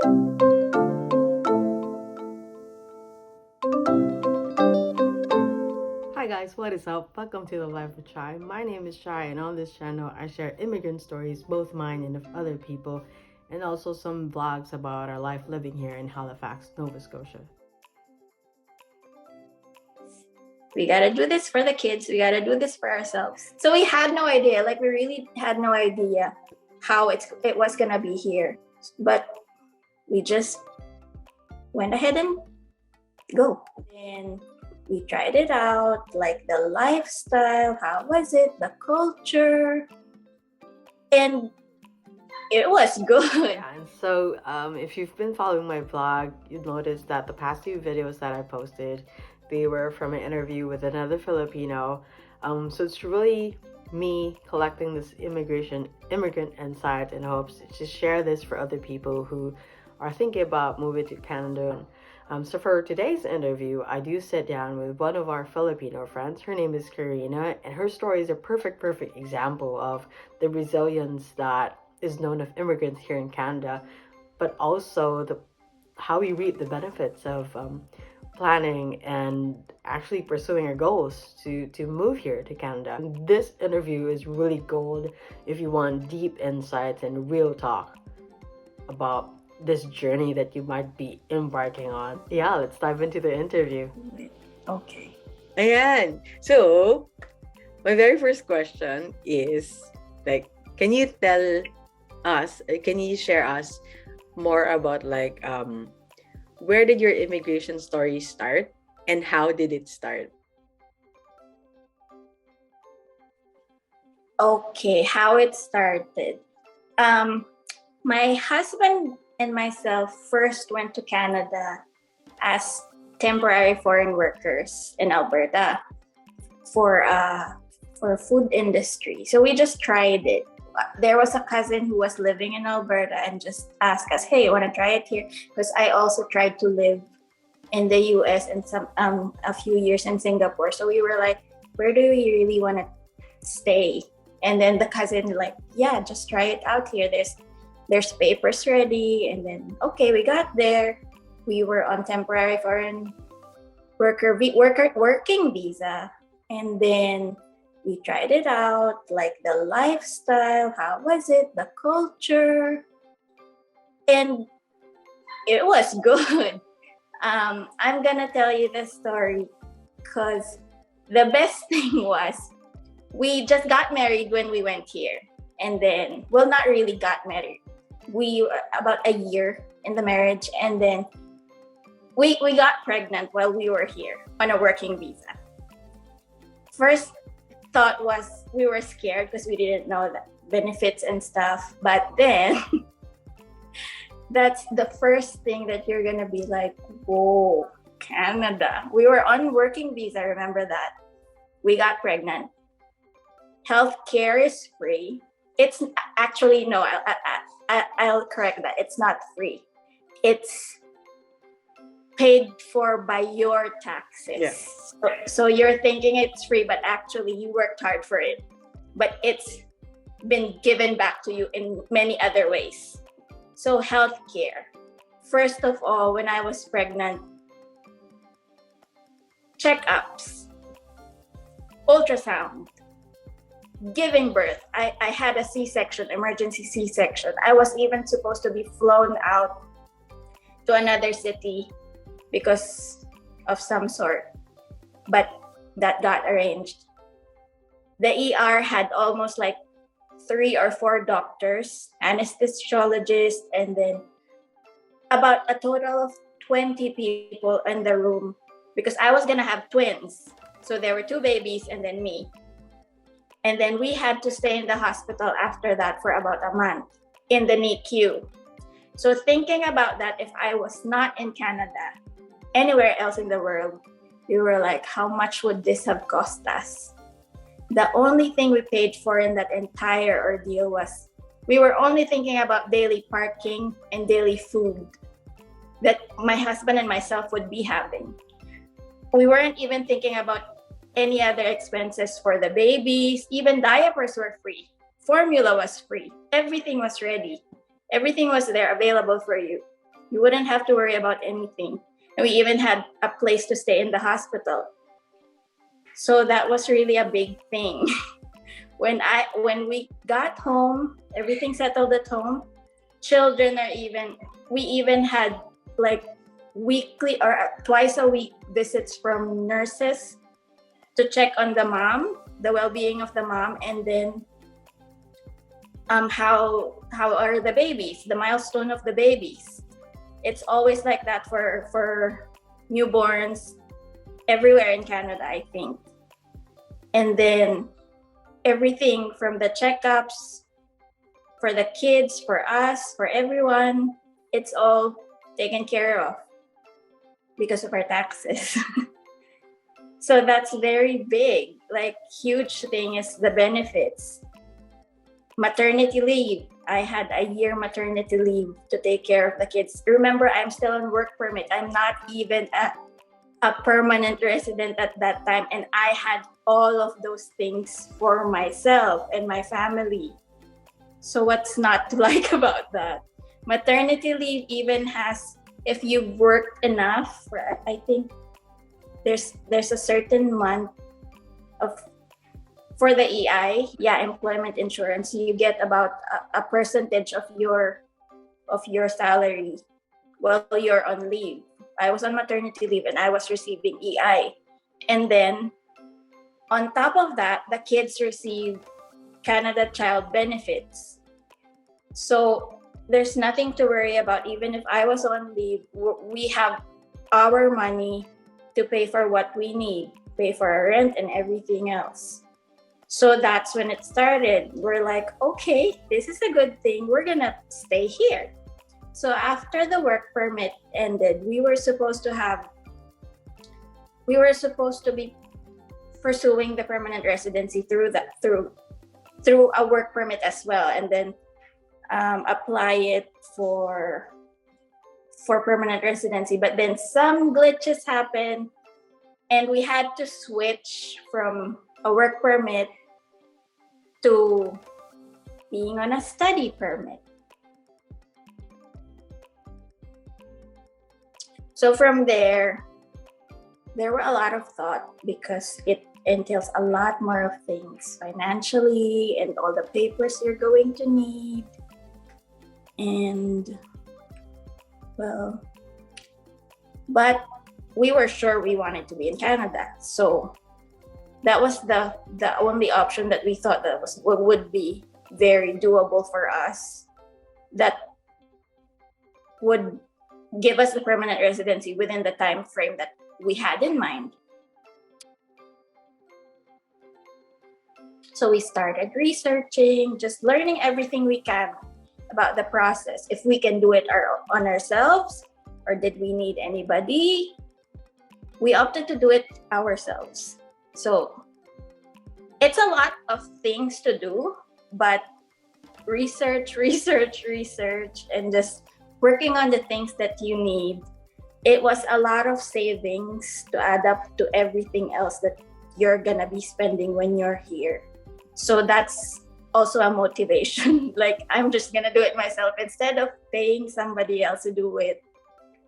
Hi guys, what is up? Welcome to the Life of Chai. My name is Chai, and on this channel I share immigrant stories, both mine and of other people, and also some vlogs about our life living here in Halifax, Nova Scotia. We gotta do this for the kids. We gotta do this for ourselves. So we had no idea. Like, we really had no idea how it was gonna be here. But we just went ahead and go. And we tried it out, like the lifestyle, how was it, the culture, and it was good. Yeah, and so if you've been following my vlog, you'd notice that the past few videos that I posted, they were from an interview with another Filipino. So it's really me collecting this immigrant insights in hopes to share this for other people who are thinking about moving to Canada. So for today's interview, I do sit down with one of our Filipino friends. Her name is Karina, and her story is a perfect example of the resilience that is known of immigrants here in Canada, but also how we reap the benefits of planning and actually pursuing our goals to move here to Canada. This interview is really gold if you want deep insights and real talk about this journey that you might be embarking on. Yeah, let's dive into the interview. Okay. Ayan. So, my very first question is, like, can you share us more about, like, where did your immigration story start and how did it start? Okay, how it started. My husband and myself first went to Canada as temporary foreign workers in Alberta for food industry. So we just tried it. There was a cousin who was living in Alberta and just asked us, "Hey, you want to try it here?" Because I also tried to live in the US and a few years in Singapore. So we were like, where do we really want to stay? And then the cousin like, yeah, just try it out here. There's papers ready. And then, okay, we got there. We were on temporary foreign working visa. And then we tried it out, like the lifestyle, how was it, the culture, and it was good. I'm gonna tell you the story because the best thing was we just got married when we went here, and then, well, not really got married. We were about a year in the marriage, and then we got pregnant while we were here on a working visa. First thought was we were scared because we didn't know the benefits and stuff, but then that's the first thing that you're gonna be like, whoa, Canada. We were on working visa, remember that. We got pregnant. Healthcare is free. It's actually, no, I'll correct that. It's not free. It's paid for by your taxes. Yes. So you're thinking it's free, but actually you worked hard for it. But it's been given back to you in many other ways. So healthcare. First of all, when I was pregnant, checkups, ultrasound, giving birth. I had a C-section, emergency C-section. I was even supposed to be flown out to another city because of some sort, but that got arranged. The ER had almost like 3 or 4 doctors, anesthesiologists, and then about a total of 20 people in the room because I was gonna have twins. So there were 2 babies and then me. And then we had to stay in the hospital after that for about a month in the NICU. So thinking about that, if I was not in Canada, anywhere else in the world, we were like, how much would this have cost us? The only thing we paid for in that entire ordeal was we were only thinking about daily parking and daily food that my husband and myself would be having. We weren't even thinking about any other expenses for the babies. Even diapers were free. Formula was free. Everything was ready. Everything was there available for you. You wouldn't have to worry about anything. And we even had a place to stay in the hospital. So that was really a big thing. When we got home, everything settled at home. We even had like weekly or twice a week visits from nurses to check on the mom, the well-being of the mom, and then how are the babies, the milestone of the babies. It's always like that for newborns everywhere in Canada, I think. And then everything from the checkups for the kids, for us, for everyone, it's all taken care of because of our taxes. So that's very big. Like, huge thing is the benefits. Maternity leave. I had a year maternity leave to take care of the kids. Remember, I'm still on work permit. I'm not even a permanent resident at that time. And I had all of those things for myself and my family. So what's not to like about that? Maternity leave even has, if you've worked enough, I think there's a certain month of, for the EI, employment insurance, you get about a percentage of your salary while you're on leave. I was on maternity leave and I was receiving EI. And then on top of that, the kids receive Canada Child Benefits. So there's nothing to worry about. Even if I was on leave, we have our money to pay for what we need, pay for our rent and everything else. So that's when it started. We're like, okay, this is a good thing. We're gonna stay here. So after the work permit ended, we were supposed to be pursuing the permanent residency through a work permit as well, and then apply it for permanent residency. But then some glitches happened and we had to switch from a work permit to being on a study permit. So from there were a lot of thought because it entails a lot more of things financially and all the papers you're going to need. And well, but we were sure we wanted to be in Canada. So that was the only option that we thought that would be very doable for us, that would give us the permanent residency within the time frame that we had in mind. So we started researching, just learning everything we can about the process. If we can do it on ourselves, or did we need anybody? We opted to do it ourselves. So it's a lot of things to do, but research, and just working on the things that you need. It was a lot of savings to add up to everything else that you're gonna be spending when you're here. So that's also a motivation. Like, I'm just gonna do it myself instead of paying somebody else to do it,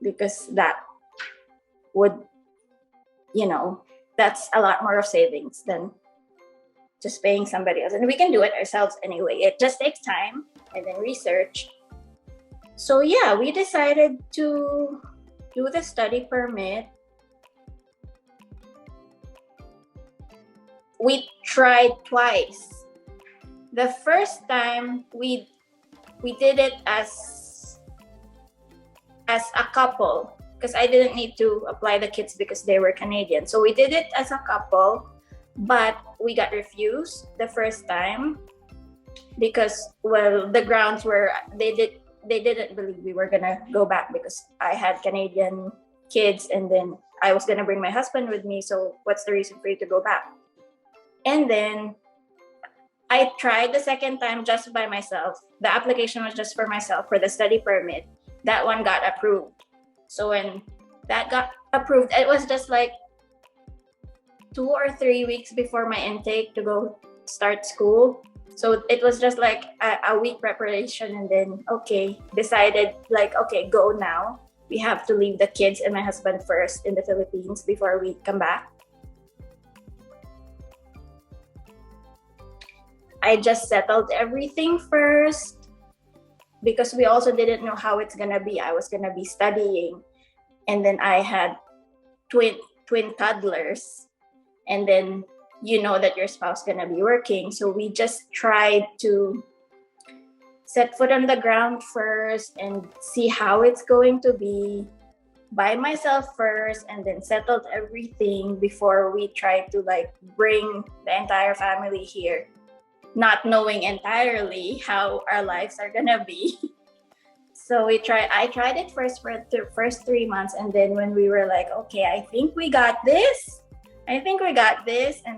because that would, that's a lot more of savings than just paying somebody else. And we can do it ourselves anyway. It just takes time and then research. So we decided to do the study permit. We tried twice. The first time we did it as a couple, because I didn't need to apply the kids because they were Canadian. So we did it as a couple, but we got refused the first time because, well, the grounds were they didn't believe we were gonna go back because I had Canadian kids and then I was gonna bring my husband with me. So what's the reason for you to go back? And then I tried the second time just by myself. The application was just for myself for the study permit. That one got approved. So when that got approved, it was just like 2 or 3 weeks before my intake to go start school. So it was just like a week preparation, and then decided like, okay, go now. We have to leave the kids and my husband first in the Philippines before we come back. I just settled everything first because we also didn't know how it's gonna be. I was gonna be studying, and then I had twin toddlers, and then you know that your spouse gonna be working. So we just tried to set foot on the ground first and see how it's going to be by myself first, and then settled everything before we tried to like bring the entire family here, not knowing entirely how our lives are gonna be. So I tried it first for the first 3 months, and then when we were like, okay, I think we got this, and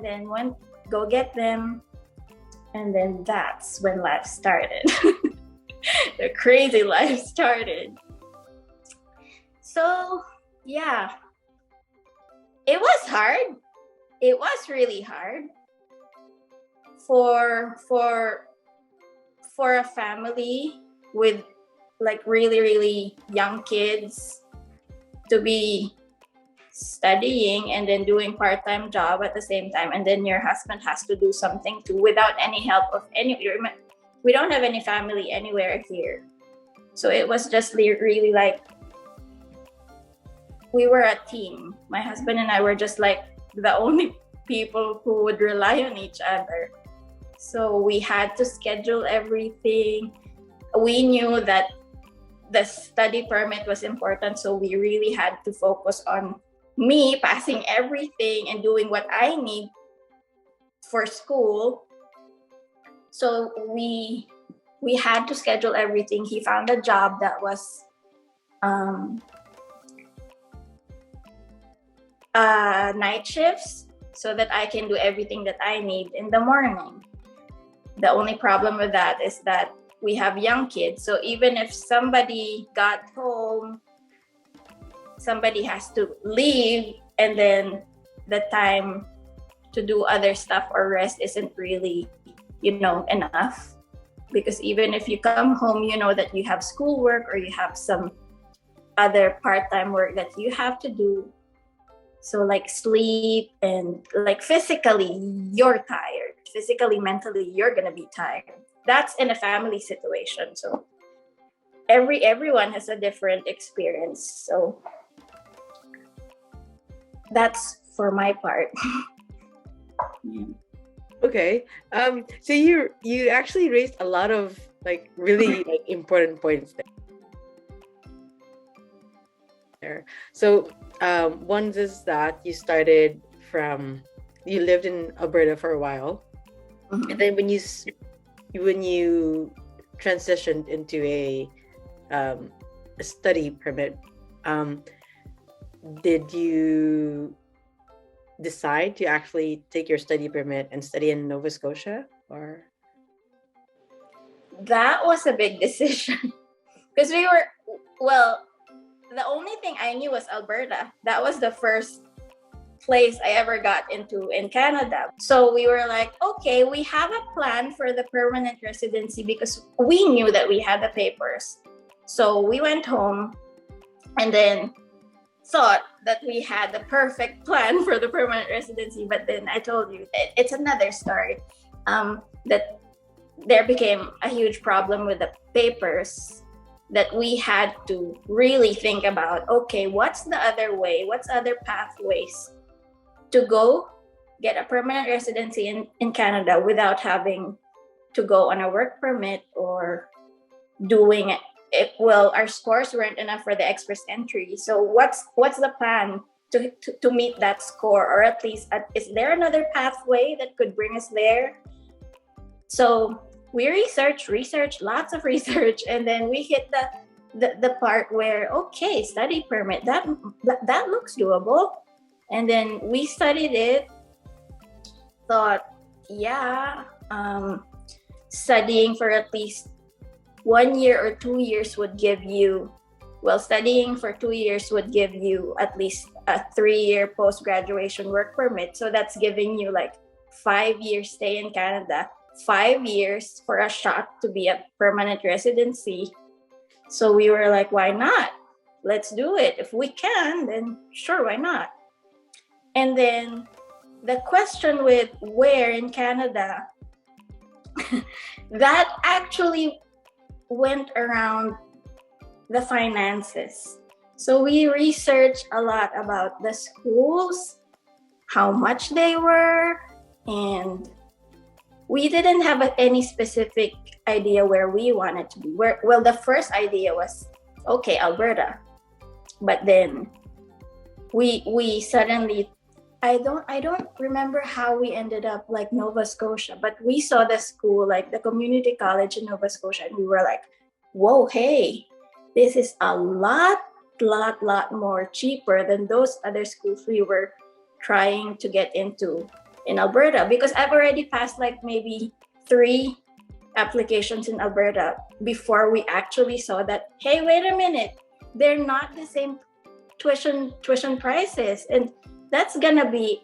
then went go get them, and then that's when life started. The crazy life started. So yeah, it was hard. It was really hard for a family with like really, really young kids to be studying and then doing part-time job at the same time, and then your husband has to do something too without any help of any. We don't have any family anywhere here, so it was just really like we were a team. My husband and I were just like the only people who would rely on each other. So we had to schedule everything. We knew that the study permit was important, so we really had to focus on me passing everything and doing what I need for school. So we had to schedule everything. He found a job that was night shifts, so that I can do everything that I need in the morning. The only problem with that is that we have young kids, so even if somebody got home, somebody has to leave, and then the time to do other stuff or rest isn't really, enough. Because even if you come home, you know that you have schoolwork or you have some other part-time work that you have to do. So like sleep, and like physically, you're tired. Physically, mentally, you're gonna be tired. That's in a family situation. So everyone has a different experience. So that's for my part. Yeah. Okay. So you actually raised a lot of like really like important points there. So one is that you lived in Alberta for a while, Mhm. and then when you transitioned into a study permit, did you decide to actually take your study permit and study in Nova Scotia, or? That was a big decision because the only thing I knew was Alberta. That was the first place I ever got into in Canada. So we were like, okay, we have a plan for the permanent residency because we knew that we had the papers. So we went home and then thought that we had the perfect plan for the permanent residency. But then I told you, it's another story, that there became a huge problem with the papers, that we had to really think about, okay, what's the other way? What's other pathways to go get a permanent residency in Canada without having to go on a work permit or doing it? Well, our scores weren't enough for the express entry. So what's the plan to meet that score? Or at least, is there another pathway that could bring us there? So we researched lots of research, and then we hit the part where, okay, study permit, that looks doable. And then we studied it, thought, yeah, studying for at least 1 year or 2 years would give you, studying for 2 years would give you at least a 3-year post-graduation work permit. So that's giving you like 5 years stay in Canada 5 years for a shot to be a permanent residency. So we were like, why not? Let's do it. If we can, then sure, why not? And then the question with where in Canada, that actually went around the finances. So we researched a lot about the schools, how much they were, and we didn't have any specific idea where we wanted to be. Well, the first idea was, okay, Alberta. But then we suddenly, I don't remember how we ended up like Nova Scotia, but we saw the school, like the community college in Nova Scotia, and we were like, whoa, hey, this is a lot more cheaper than those other schools we were trying to get into in Alberta, because I've already passed like maybe 3 applications in Alberta before we actually saw that, hey, wait a minute, they're not the same tuition prices, and that's gonna be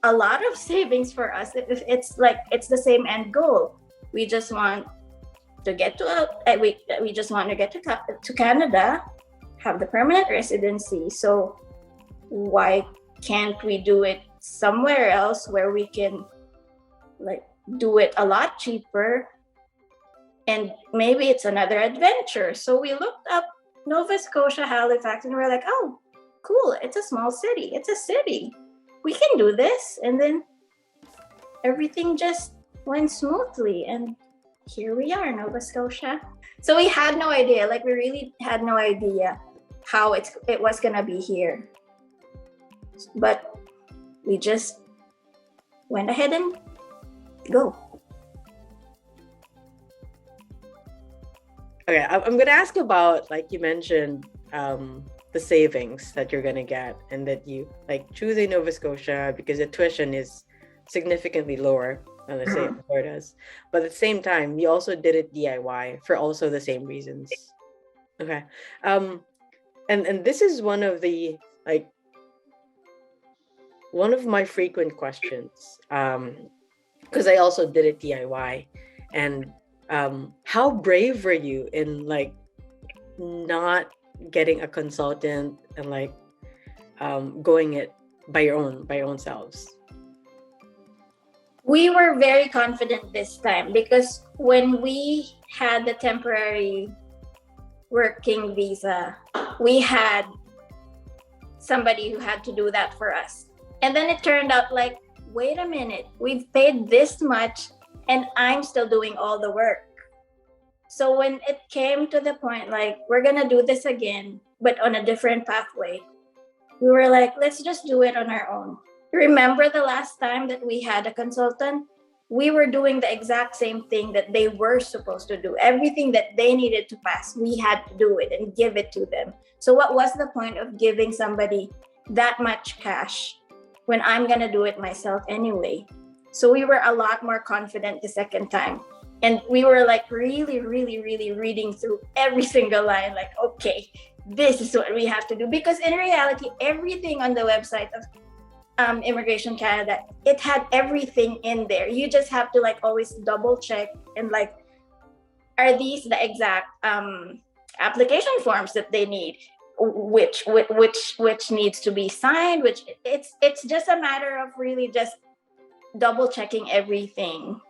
a lot of savings for us if it's like it's the same end goal. We just want to get we just want to get to Canada, have the permanent residency. So why can't we do it somewhere else where we can like do it a lot cheaper, and maybe it's another adventure? So we looked up Nova Scotia, Halifax, and we're like, oh, cool, it's a small city, it's a city, we can do this. And then everything just went smoothly, and here we are, Nova Scotia. So we had no idea, like we really had no idea how it was gonna be here, but we just went ahead and go. Okay, I'm gonna ask about, like you mentioned, the savings that you're gonna get, and that you like choosing Nova Scotia because the tuition is significantly lower than, let's say, Alberta's. But at the same time, you also did it DIY for also the same reasons. Okay, and this is one of the like one of my frequent questions, because I also did it DIY, and how brave were you in like not getting a consultant and like going it by your own selves? We were very confident this time because when we had the temporary working visa, we had somebody who had to do that for us. And then it turned out like, wait a minute, we've paid this much and I'm still doing all the work. So when it came to the point, like, we're gonna do this again, but on a different pathway, we were like, let's just do it on our own. Remember the last time that we had a consultant? We were doing the exact same thing that they were supposed to do. Everything that they needed to pass, we had to do it and give it to them. So what was the point of giving somebody that much cash when I'm gonna do it myself anyway? So we were a lot more confident the second time. And we were like really reading through every single line, like, okay, this is what we have to do. Because in reality, everything on the website of Immigration Canada, it had everything in there. You just have to like always double check and like, are these the exact application forms that they need? Which needs to be signed? Which it's just a matter of really just double checking everything